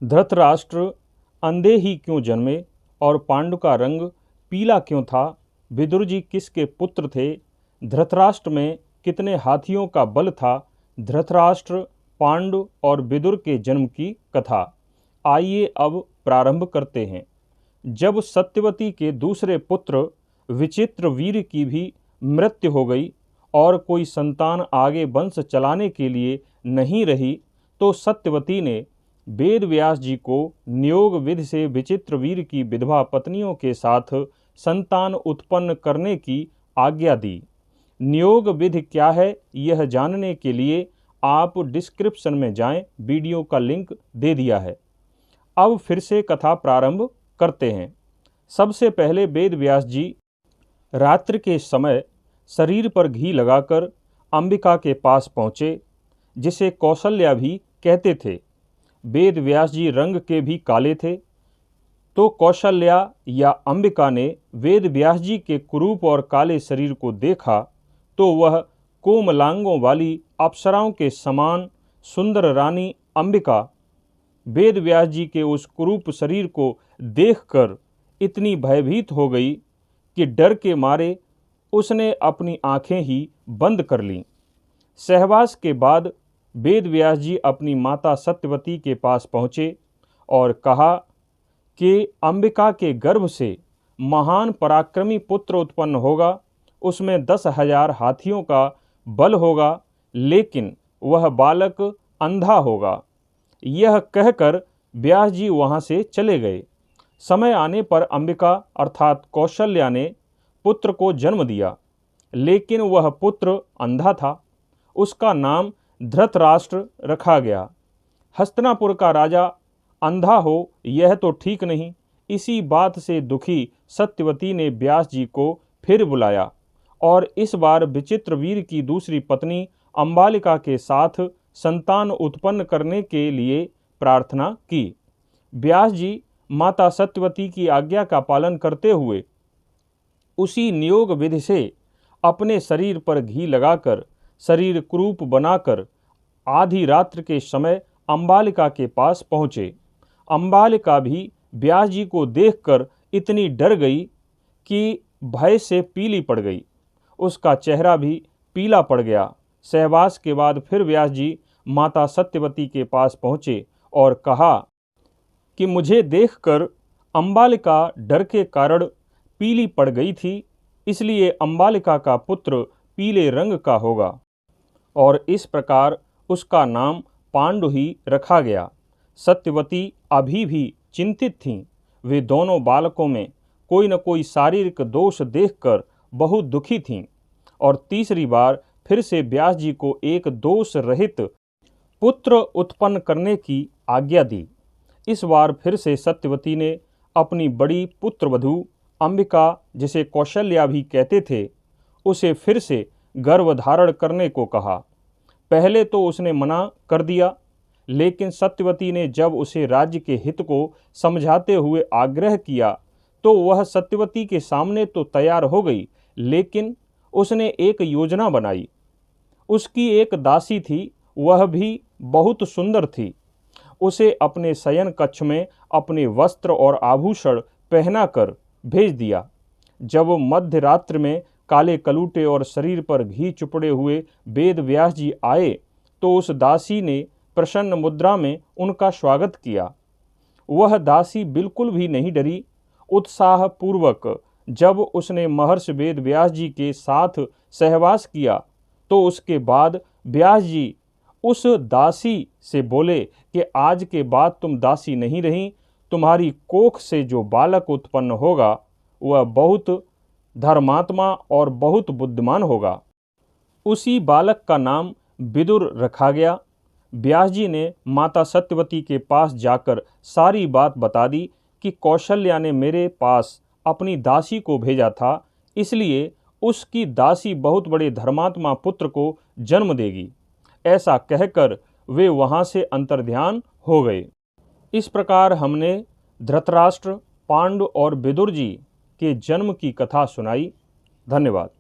धृतराष्ट्र अंधे ही क्यों जन्मे और पांडु का रंग पीला क्यों था? विदुर जी किसके पुत्र थे? धृतराष्ट्र में कितने हाथियों का बल था? धृतराष्ट्र, पांडु और विदुर के जन्म की कथा। आइए अब प्रारंभ करते हैं। जब सत्यवती के दूसरे पुत्र विचित्रवीर्य की भी मृत्यु हो गई और कोई संतान आगे वंश चलाने के लिए नहीं रही, तो सत्यवती ने वेद व्यास जी को नियोग विधि से विचित्रवीर्य की विधवा पत्नियों के साथ संतान उत्पन्न करने की आज्ञा दी। नियोग विधि क्या है, यह जानने के लिए आप डिस्क्रिप्शन में जाएं, वीडियो का लिंक दे दिया है। अब फिर से कथा प्रारंभ करते हैं। सबसे पहले वेद व्यास जी रात्रि के समय शरीर पर घी लगाकर अंबिका के पास पहुँचे, जिसे कौशल्या भी कहते थे। वेद व्यास जी रंग के भी काले थे, तो कौशल्या या अंबिका ने वेद व्यास जी के कुरूप और काले शरीर को देखा तो वह कोमलांगों वाली अप्सराओं के समान सुंदर रानी अंबिका वेद व्यास जी के उस कुरूप शरीर को देखकर इतनी भयभीत हो गई कि डर के मारे उसने अपनी आंखें ही बंद कर लीं। सहवास के बाद वेद व्यास जी अपनी माता सत्यवती के पास पहुँचे और कहा कि अंबिका के गर्भ से महान पराक्रमी पुत्र उत्पन्न होगा, उसमें 10,000 हाथियों का बल होगा, लेकिन वह बालक अंधा होगा। यह कहकर व्यास जी वहाँ से चले गए। समय आने पर अंबिका अर्थात कौशल्या ने पुत्र को जन्म दिया, लेकिन वह पुत्र अंधा था। उसका नाम धृतराष्ट्र रखा गया। हस्तिनापुर का राजा अंधा हो यह तो ठीक नहीं। इसी बात से दुखी सत्यवती ने व्यास जी को फिर बुलाया और इस बार विचित्रवीर्य की दूसरी पत्नी अंबालिका के साथ संतान उत्पन्न करने के लिए प्रार्थना की। व्यास जी माता सत्यवती की आज्ञा का पालन करते हुए उसी नियोग विधि से अपने शरीर पर घी लगाकर शरीर कुरूप बनाकर आधी रात्र के समय अंबालिका के पास पहुँचे। अंबालिका भी व्यास जी को देखकर इतनी डर गई कि भय से पीली पड़ गई। उसका चेहरा भी पीला पड़ गया। सहवास के बाद फिर व्यास जी माता सत्यवती के पास पहुँचे और कहा कि मुझे देखकर अंबालिका डर के कारण पीली पड़ गई थी, इसलिए अंबालिका का पुत्र पीले रंग का होगा और इस प्रकार उसका नाम पांडु ही रखा गया। सत्यवती अभी भी चिंतित थीं। वे दोनों बालकों में कोई न कोई शारीरिक दोष देखकर बहुत दुखी थीं और तीसरी बार फिर से व्यास जी को एक दोष रहित पुत्र उत्पन्न करने की आज्ञा दी। इस बार फिर से सत्यवती ने अपनी बड़ी पुत्रवधू अंबिका, जिसे कौशल्या भी कहते थे, उसे फिर से गर्भ धारण करने को कहा। पहले तो उसने मना कर दिया, लेकिन सत्यवती ने जब उसे राज्य के हित को समझाते हुए आग्रह किया तो वह सत्यवती के सामने तो तैयार हो गई, लेकिन उसने एक योजना बनाई। उसकी एक दासी थी, वह भी बहुत सुंदर थी। उसे अपने शयन कक्ष में अपने वस्त्र और आभूषण पहनाकर भेज दिया। जब मध्य रात्रि में काले कलूटे और शरीर पर घी चुपड़े हुए वेद व्यास जी आए तो उस दासी ने प्रसन्न मुद्रा में उनका स्वागत किया। वह दासी बिल्कुल भी नहीं डरी। उत्साह पूर्वक जब उसने महर्षि वेद व्यास जी के साथ सहवास किया तो उसके बाद व्यास जी उस दासी से बोले कि आज के बाद तुम दासी नहीं रही, तुम्हारी कोख से जो बालक उत्पन्न होगा वह बहुत धर्मात्मा और बहुत बुद्धिमान होगा। उसी बालक का नाम विदुर रखा गया। व्यास जी ने माता सत्यवती के पास जाकर सारी बात बता दी कि कौशल्या ने मेरे पास अपनी दासी को भेजा था, इसलिए उसकी दासी बहुत बड़े धर्मात्मा पुत्र को जन्म देगी। ऐसा कहकर वे वहाँ से अंतर्ध्यान हो गए। इस प्रकार हमने धृतराष्ट्र, पांडु और विदुर जी के जन्म की कथा सुनाई। धन्यवाद।